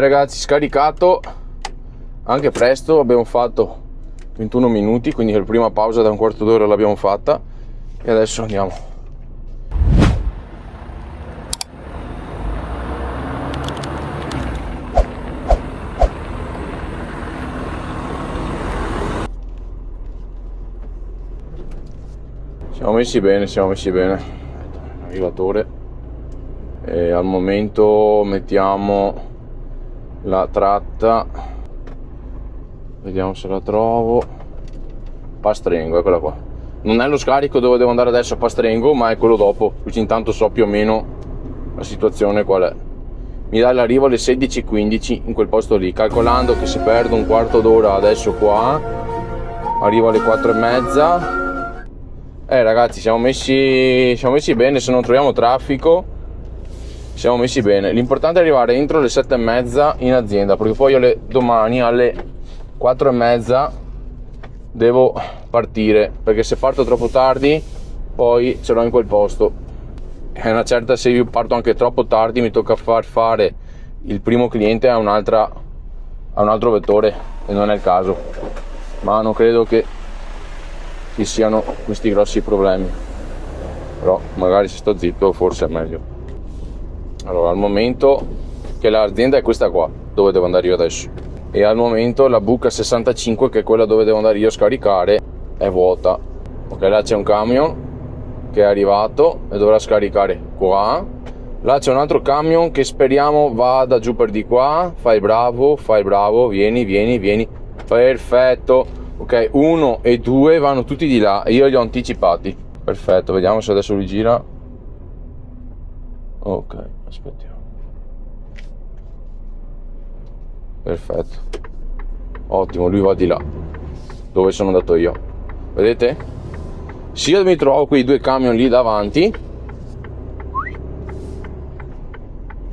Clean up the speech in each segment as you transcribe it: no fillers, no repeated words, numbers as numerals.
ragazzi, scaricato anche presto, abbiamo fatto 21 minuti, quindi la prima pausa da un quarto d'ora l'abbiamo fatta e adesso andiamo. Siamo messi bene. Navigatore, e al momento mettiamo la tratta, vediamo se la trovo. Pastrengo, eccola qua. Non è lo scarico dove devo andare adesso a Pastrengo, ma è quello dopo, così intanto so più o meno la situazione qual è. Mi dà l'arrivo alle 16:15 in quel posto lì, calcolando che se perdo un quarto d'ora adesso qua arrivo alle 4:30. Ragazzi, siamo messi bene, se non troviamo traffico siamo messi bene. L'importante è arrivare entro le 7:30 in azienda, perché poi domani alle 4:30 devo partire, perché se parto troppo tardi poi ce l'ho in quel posto. È una certa, se io parto anche troppo tardi mi tocca far fare il primo cliente a un altro vettore e non è il caso, ma non credo che ci siano questi grossi problemi, però magari se sto zitto forse è meglio. Allora, al momento che l'azienda è questa qua dove devo andare io adesso, e al momento la buca 65, che è quella dove devo andare io a scaricare, è vuota. Ok, là c'è un camion che è arrivato e dovrà scaricare qua. Là c'è un altro camion che speriamo vada giù per di qua. Fai bravo, vieni, perfetto. Ok, 1 e 2 vanno tutti di là e io li ho anticipati. Perfetto, vediamo se adesso lui gira. Ok, aspettiamo. Perfetto, ottimo, lui va di là dove sono andato io, vedete? Se io mi trovo quei due camion lì davanti,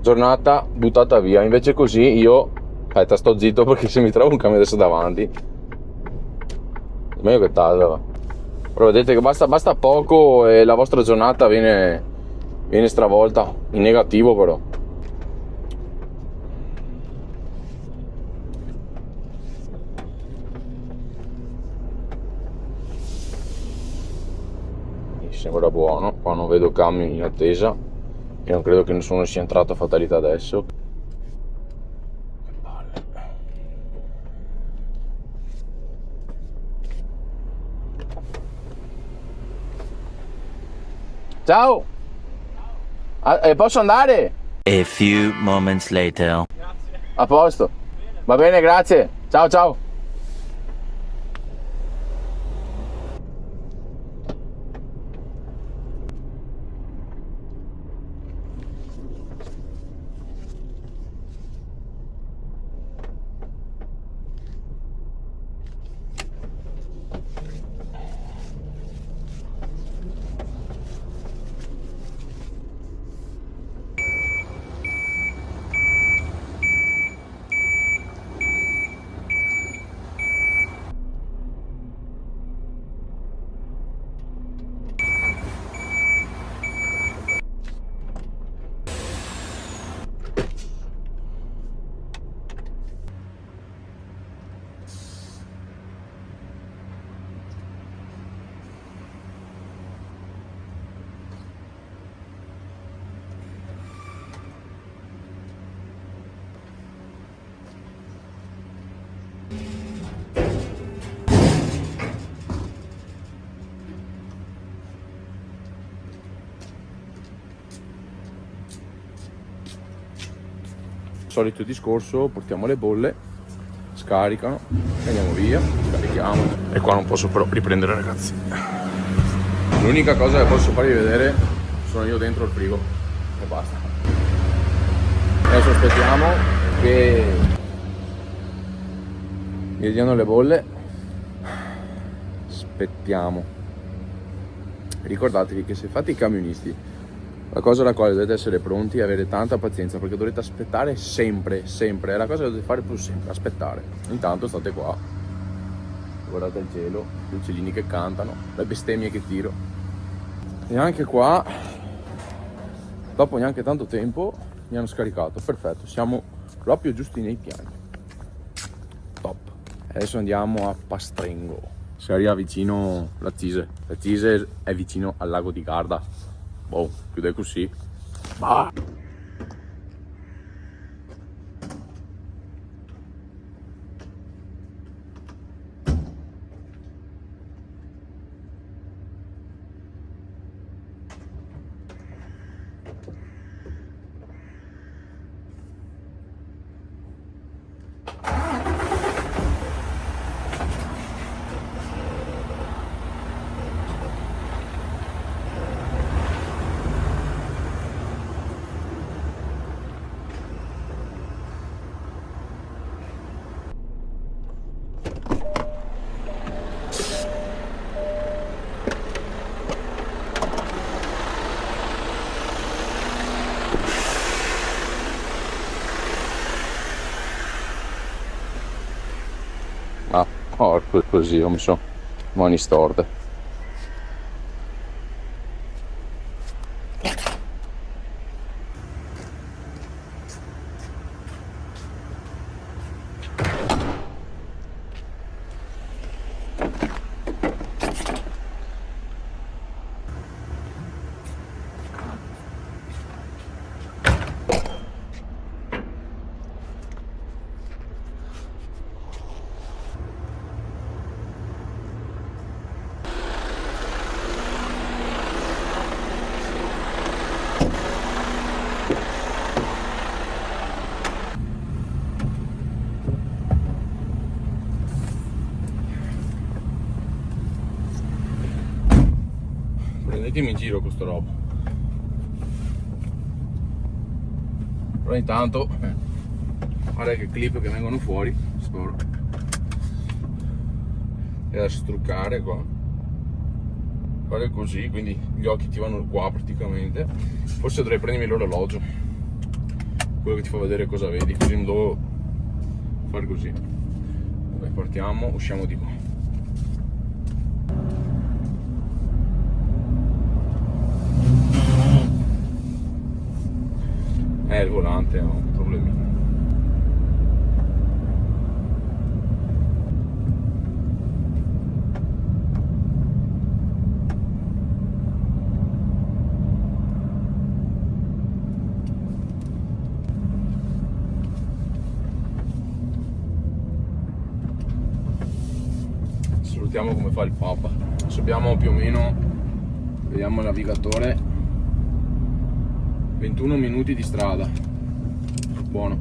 giornata buttata via. Invece così io, aspetta, sto zitto, perché se mi trovo un camion adesso davanti, meglio che tarda. Però vedete che basta poco e la vostra giornata viene stravolta in negativo. Però mi sembra buono, qua non vedo camion in attesa e non credo che nessuno sia entrato a fatalità adesso. Che palle. Ciao, posso andare? A few moments later. A posto, va bene, grazie, ciao. Solito discorso, portiamo le bolle, scaricano e andiamo via, scarichiamo. E qua non posso però riprendere, ragazzi. L'unica cosa che posso farvi vedere sono io dentro il frigo e basta. Adesso aspettiamo che mi diano le bolle. Aspettiamo. Ricordatevi che se fate i camionisti, la cosa alla quale dovete essere pronti e avere tanta pazienza, perché dovrete aspettare sempre, è la cosa che dovete fare più sempre, aspettare. Intanto state qua, guardate il cielo, gli uccellini che cantano, le bestemmie che tiro. E anche qua, dopo neanche tanto tempo, mi hanno scaricato. Perfetto, siamo proprio giusti nei piani. Top. Adesso andiamo a Pastrengo. Si arriva vicino la Cise è vicino al lago di Garda. Boh, chiude così. Bah. Ah, così ho messo mani storte. Prendetemi in giro con sta roba. Però intanto guarda che clip che vengono fuori, spero. È da struccare qua. Guarda così, quindi gli occhi ti vanno qua praticamente. Forse dovrei prendermi l'orologio, quello che ti fa vedere cosa vedi, così non devo fare così. Vabbè, partiamo, usciamo di qua. Il volante ha un problemino. Salutiamo come fa il Papa. Adesso abbiamo più o meno, vediamo il navigatore, 21 minuti di strada. Buono.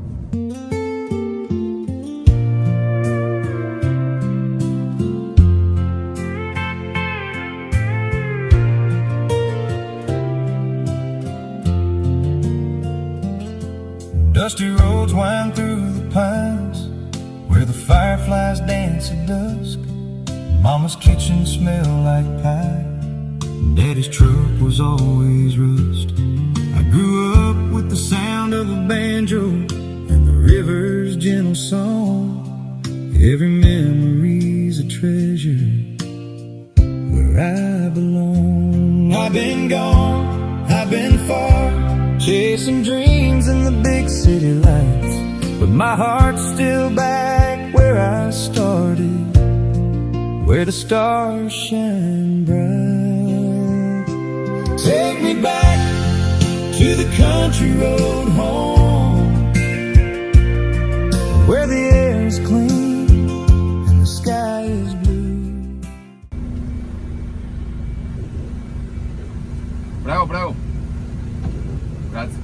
Dusty roads wind through the pines, where the fireflies dance at dusk. Mama's kitchen smelled like pie. Daddy's truck was always rust. I grew up with the sound of a banjo and the river's gentle song. Every memory's a treasure where I belong. I've been gone, I've been far, chasing dreams in the big city lights, but my heart's still back where I started, where the stars shine bright. Take me back to the country road home, where the air is clean and the sky is blue. Bravo, bravo. Grazie.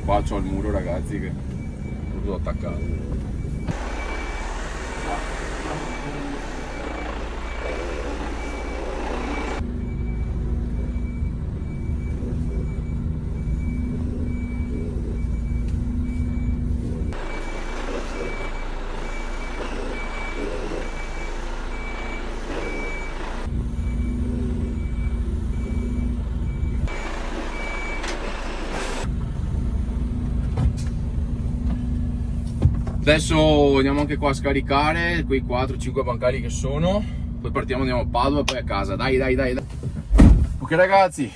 Qua c'ho il muro, ragazzi, che è proprio attaccato. Adesso andiamo anche qua a scaricare quei 4-5 bancali che sono, poi partiamo, andiamo a Padova e poi a casa. Dai. Ok ragazzi,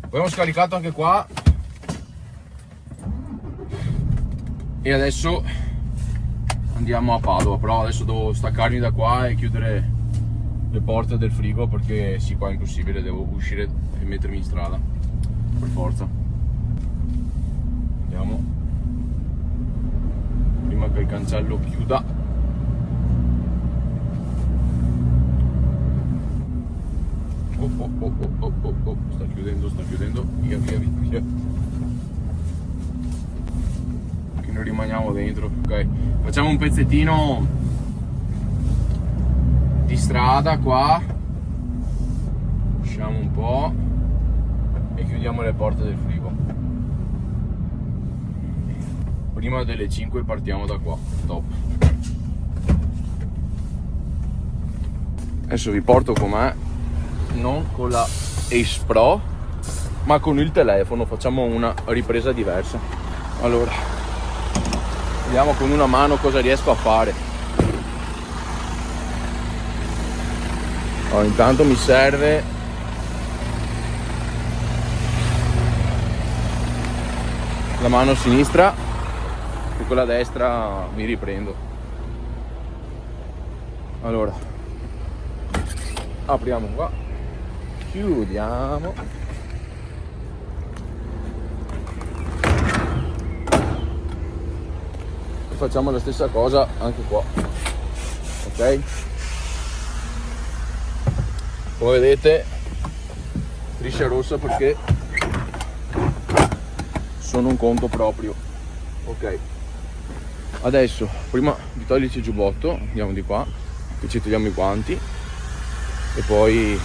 abbiamo scaricato anche qua e adesso andiamo a Padova, però adesso devo staccarmi da qua e chiudere le porte del frigo perché sì, qua è impossibile, devo uscire e mettermi in strada per forza. Andiamo prima che il cancello chiuda. Oh, sta chiudendo, via. Che non rimaniamo dentro. Ok, facciamo un pezzettino di strada qua, usciamo un po' e chiudiamo le porte del frigo. Prima delle 5 partiamo da qua. Top. Adesso vi porto con me, non con la Ace Pro ma con il telefono, facciamo una ripresa diversa. Allora, vediamo con una mano cosa riesco a fare. Allora, intanto mi serve la mano sinistra e con la destra mi riprendo. Allora, apriamo qua, chiudiamo e facciamo la stessa cosa anche qua. Ok, come vedete striscia rossa perché sono un conto proprio. Ok, adesso prima di toglierci il giubbotto andiamo di qua, che ci togliamo i guanti e poi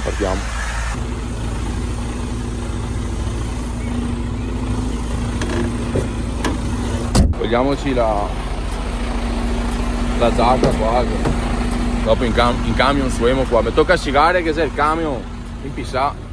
partiamo. Togliamoci la giacca qua, dopo in camion suemo qua. Mi tocca scivolare che c'è il camion in pissà.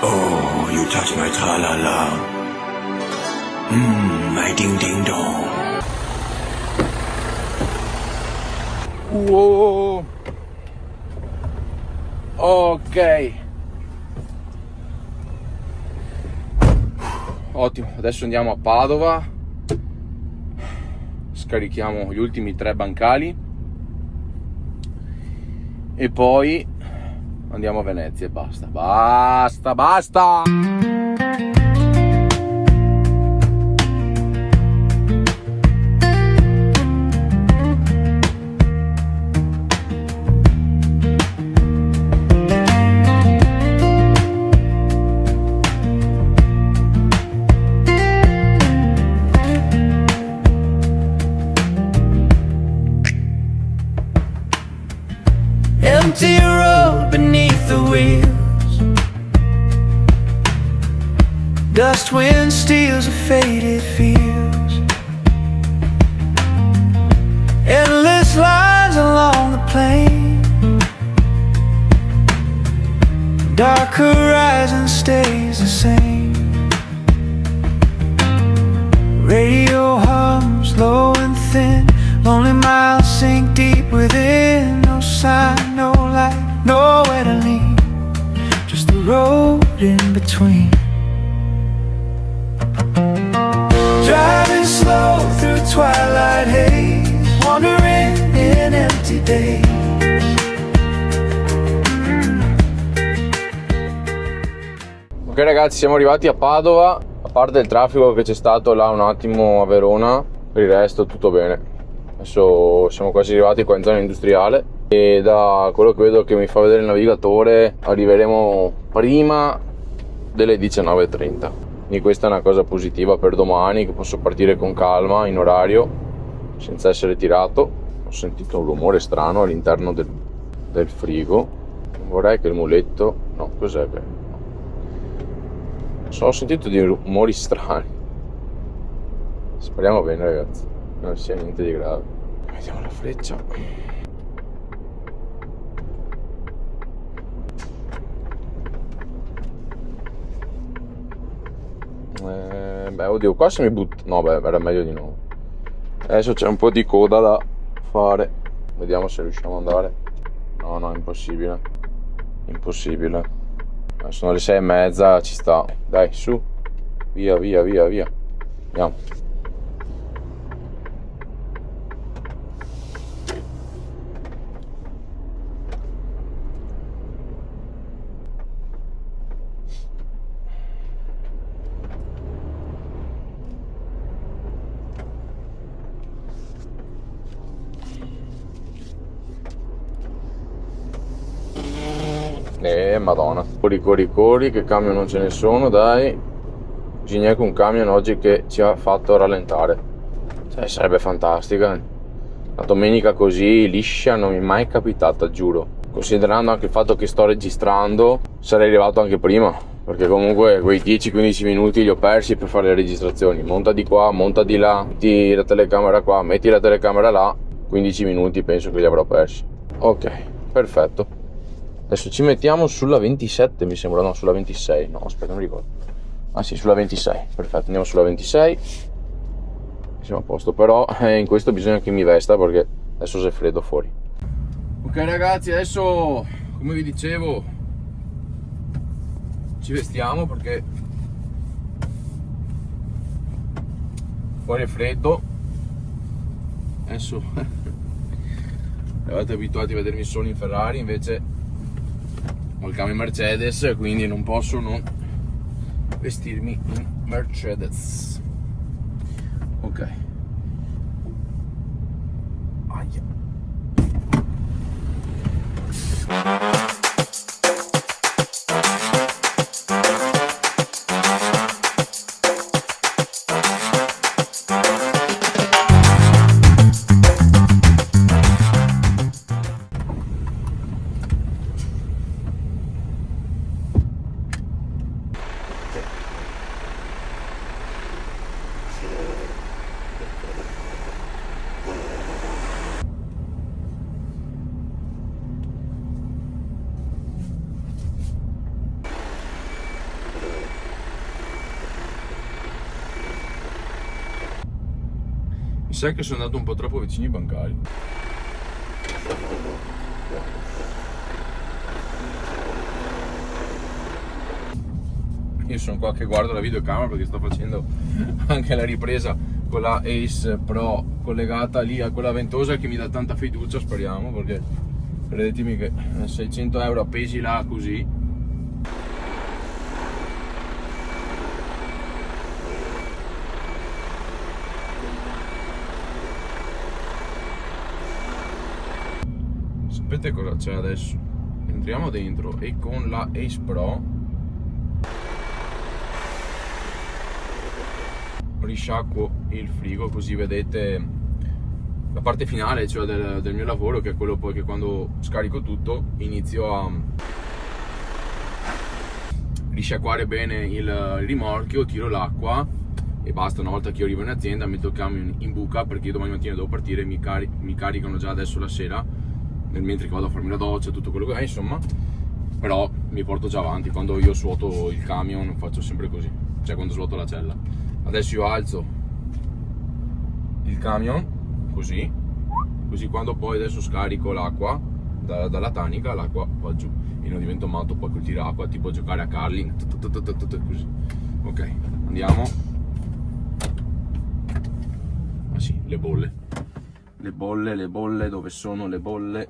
Oh, you touch my tra-la-la. My ding-ding-dong. Wow. Ok, ottimo, adesso andiamo a Padova, scarichiamo gli ultimi 3 bancali e poi andiamo a Venezia e basta. Empty road beneath the wheels. Dust wind steals a faded fields. Endless lines along the plain. Dark horizon stays the same. Radio hums low and thin. Lonely miles sink deep within. No sign, no light, nowhere to lean. Just the road in between. Driving slow through twilight haze. Wandering in empty days. Ok ragazzi, siamo arrivati a Padova. A parte il traffico che c'è stato là un attimo a Verona, per il resto tutto bene. Adesso siamo quasi arrivati qua in zona industriale e da quello che vedo che mi fa vedere il navigatore arriveremo prima delle 19:30. Quindi questa è una cosa positiva per domani, che posso partire con calma in orario senza essere tirato. Ho sentito un rumore strano all'interno del frigo, Non vorrei che il muletto... No, cos'è che... Ho sentito dei rumori strani. Speriamo bene, ragazzi, non sia niente di grave. Vediamo la freccia. Beh, oddio, qua se mi butto... No, beh, era meglio di no. Adesso c'è un po' di coda da fare. Vediamo se riusciamo ad andare. No, è impossibile. Impossibile. Sono le 6:30, ci sta. Dai, su. Via. Andiamo. Madonna. Corri, che camion non ce ne sono, dai. Bisogna che un camion oggi che ci ha fatto rallentare. Cioè, sarebbe fantastica. Una domenica così liscia non mi è mai capitata, giuro. Considerando anche il fatto che sto registrando, sarei arrivato anche prima. Perché comunque quei 10-15 minuti li ho persi per fare le registrazioni. Monta di qua, monta di là, metti la telecamera qua, metti la telecamera là. 15 minuti penso che li avrò persi. Ok, perfetto. Adesso ci mettiamo sulla 27, mi sembra, no, sulla 26. No, aspetta, non mi ricordo. Ah sì, sulla 26. Perfetto, andiamo sulla 26. Siamo a posto, però in questo bisogna che mi vesta perché adesso c'è freddo fuori. Ok ragazzi, adesso come vi dicevo ci vestiamo perché fuori è freddo. Adesso eravate abituati a vedermi solo in Ferrari, invece ho il cambio Mercedes, quindi non posso non vestirmi in Mercedes. Ok. Aia. Mi sa che sono andato un po' troppo vicino ai bancari. Io sono qua che guardo la videocamera perché sto facendo anche la ripresa con la Ace Pro collegata lì a quella ventosa che mi dà tanta fiducia, speriamo, perché credetemi che 600 euro appesi là così. Sapete cosa c'è adesso? Entriamo dentro e con la Ace Pro risciacquo il frigo, così vedete la parte finale, cioè del mio lavoro, che è quello poi che quando scarico tutto inizio a risciacquare bene il rimorchio, tiro l'acqua e basta. Una volta che io arrivo in azienda metto il camion in buca perché io domani mattina devo partire, mi caricano già adesso la sera, mentre che vado a farmi la doccia, tutto quello che è, insomma. Però mi porto già avanti, quando io svuoto il camion faccio sempre così, cioè quando svuoto la cella. Adesso io alzo il camion così quando poi adesso scarico l'acqua dalla tanica, l'acqua va giù e non divento matto poi col tiracqua, tipo giocare a curling così. Ok, andiamo. Ah sì, le bolle, dove sono le bolle?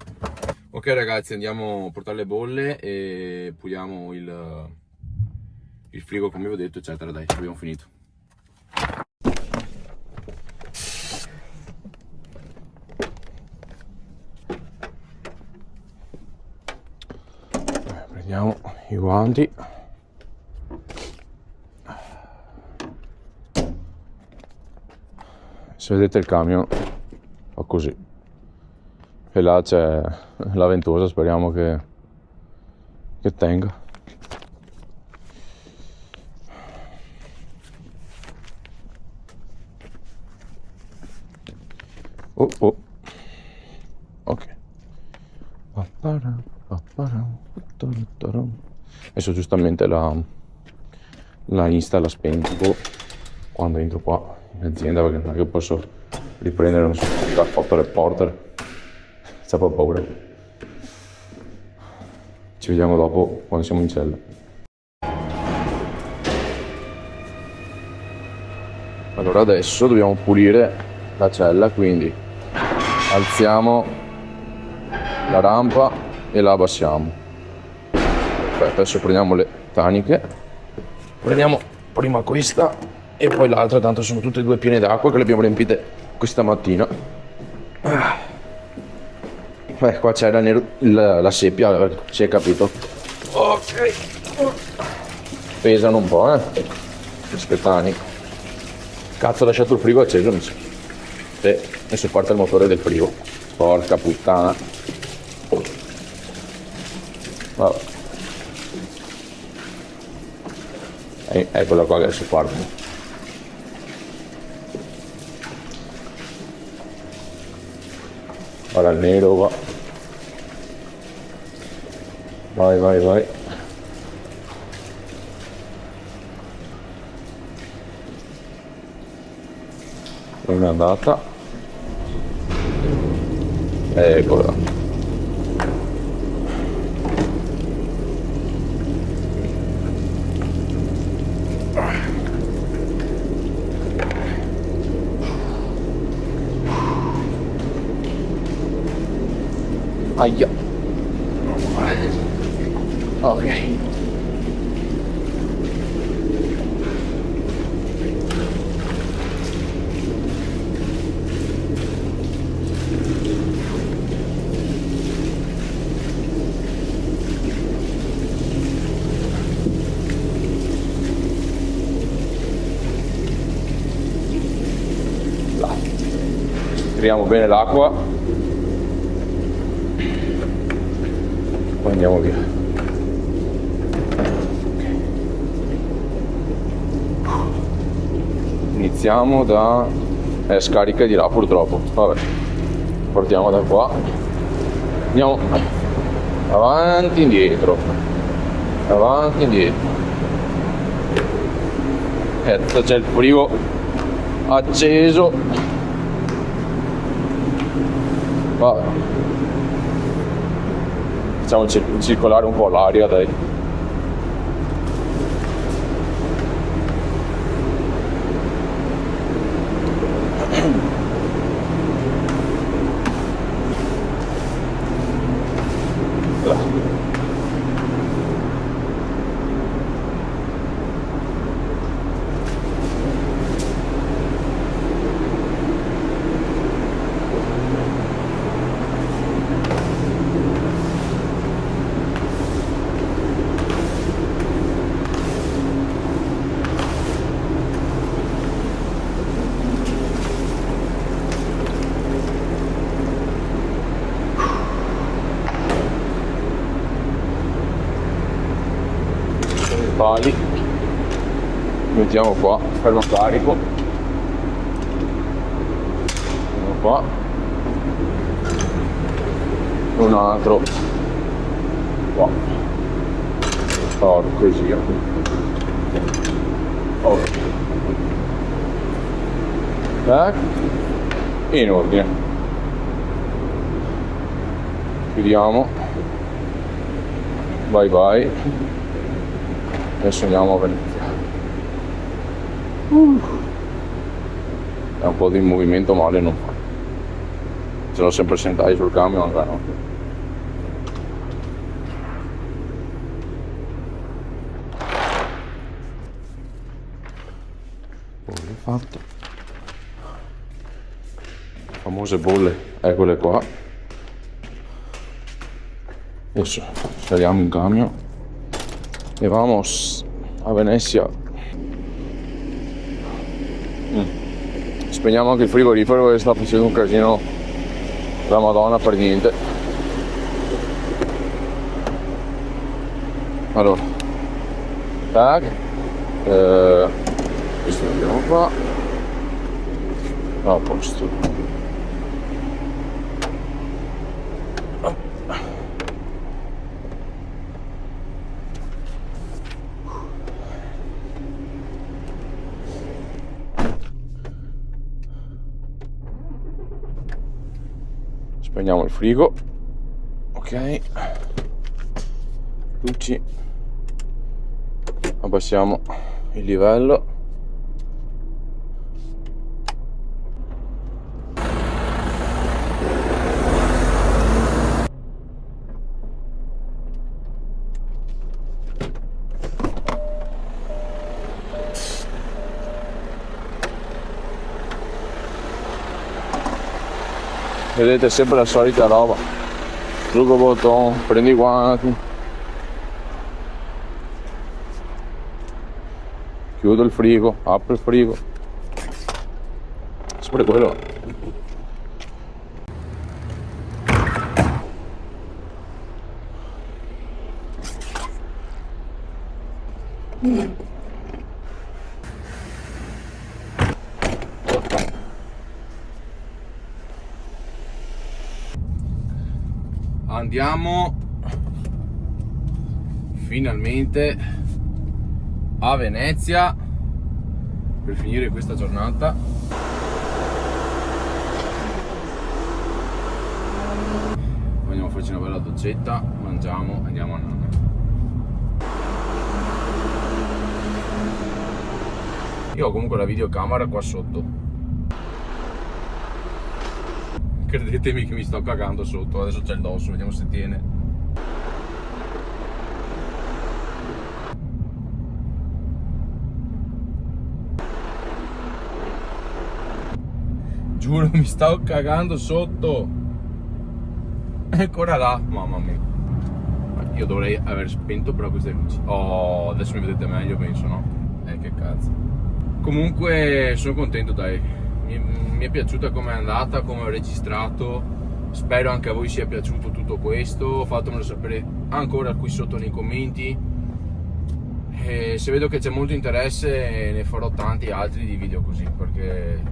Ok ragazzi, andiamo a portare le bolle e puliamo il frigo come vi ho detto, eccetera. Dai, abbiamo finito. Prendiamo i guanti. Se vedete il camion fa così e là c'è la ventosa, speriamo che che tenga. Oh. Ok. Adesso giustamente la Insta la spengo quando entro qua in azienda, perché non è che posso riprendere, non so, la foto reporter, c'è proprio paura. Ci vediamo dopo quando siamo in cella. Allora adesso dobbiamo pulire la cella, quindi alziamo la rampa e la abbassiamo. Perfetto, adesso prendiamo le taniche, prendiamo prima questa e poi l'altra, tanto sono tutte e due piene d'acqua che le abbiamo riempite questa mattina. Qua c'è la seppia, si è capito. Ok, pesano un po', queste taniche. Cazzo, ho lasciato il frigo acceso, mi sa. Adesso parte il motore del frigo. Porca puttana. Vabbè. Eccola qua che adesso parte. Ora il nero va. Vai. Una andata. Eccola. Aia. Ok. Tiriamo bene l'acqua, poi andiamo via. Iniziamo da scarica di là, purtroppo. Vabbè, partiamo da qua, andiamo avanti indietro, c'è il frigo acceso. Vabbè, facciamo circolare un po' l'aria, dai. Pali, mettiamo qua, fermo carico, mettiamo qua, un altro qua, così, ok, in ordine, chiudiamo, vai. Adesso andiamo a Venezia. È un po' di movimento male non fa. Ce l'ho sempre sentati sul camion, ancora no. Bolle fatte. Famose bolle, eccole qua. Adesso saliamo in camion e vamos a Venezia. Spegniamo anche il frigorifero che sta facendo un casino la Madonna per niente. Allora, tac, questo lo mettiamo qua, a posto. Spegniamo il frigo, ok, luci, abbassiamo il livello. Vedete, sempre la solita roba, trucco bottone, prendi i guanti, chiudo il frigo, apro il frigo, sempre quello. Andiamo finalmente a Venezia per finire questa giornata. Andiamo a farci una bella doccetta, mangiamo, andiamo a nanna. Io ho comunque la videocamera qua sotto. Credetemi che mi sto cagando sotto, adesso c'è il dosso, vediamo se tiene. Giuro, mi sto cagando sotto. È ancora là, mamma mia. Io dovrei aver spento però queste luci. Oh, adesso mi vedete meglio, penso, no? Che cazzo. Comunque sono contento, dai. Mi è piaciuta come è andata, come ho registrato. Spero anche a voi sia piaciuto tutto questo. Fatemelo sapere ancora qui sotto nei commenti. E se vedo che c'è molto interesse ne farò tanti altri di video così, perché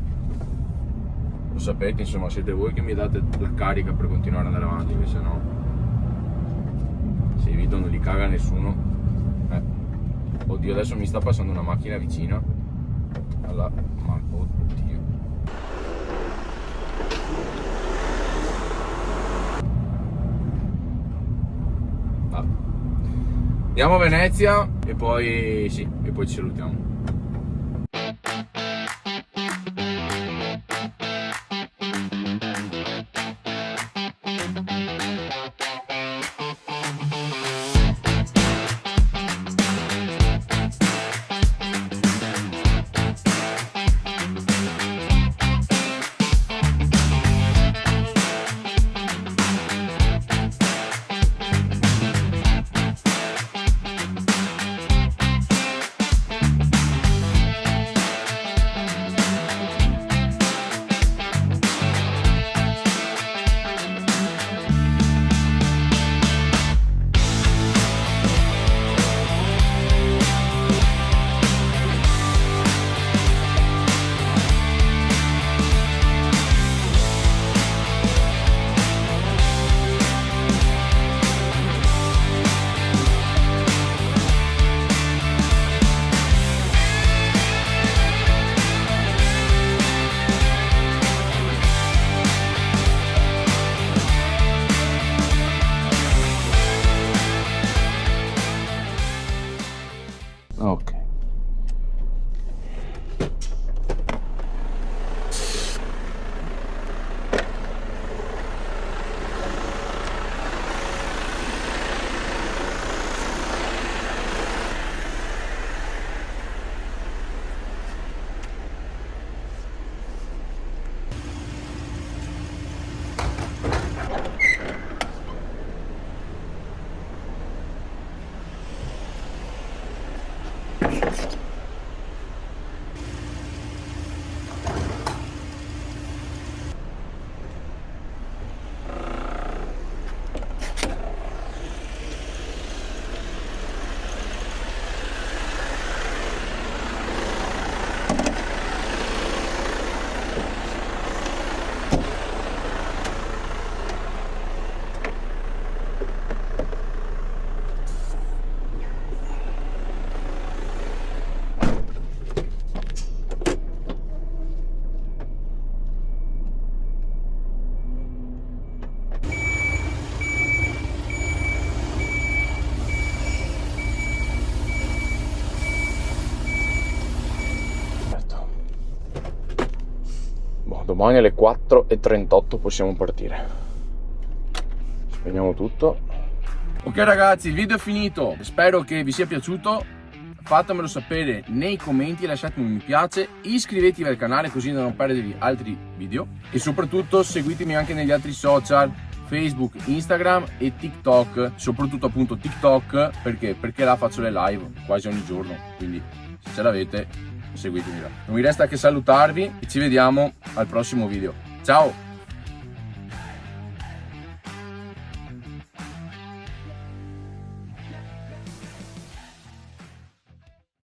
lo sapete, insomma, siete voi che mi date la carica per continuare ad andare avanti, invece no, se i video non li caga nessuno. Oddio, adesso mi sta passando una macchina vicina alla... ma oddio. Andiamo a Venezia e poi sì, e poi ci salutiamo. Domani alle 4:38 possiamo partire. Spegniamo tutto. Ok ragazzi, il video è finito, spero che vi sia piaciuto. Fatemelo sapere nei commenti, lasciatemi un mi piace, iscrivetevi al canale così da non perdervi altri video e soprattutto seguitemi anche negli altri social, Facebook, Instagram e TikTok, soprattutto appunto TikTok perché là faccio le live quasi ogni giorno, quindi se ce l'avete seguitemi là. Non mi resta che salutarvi e ci vediamo al prossimo video. Ciao!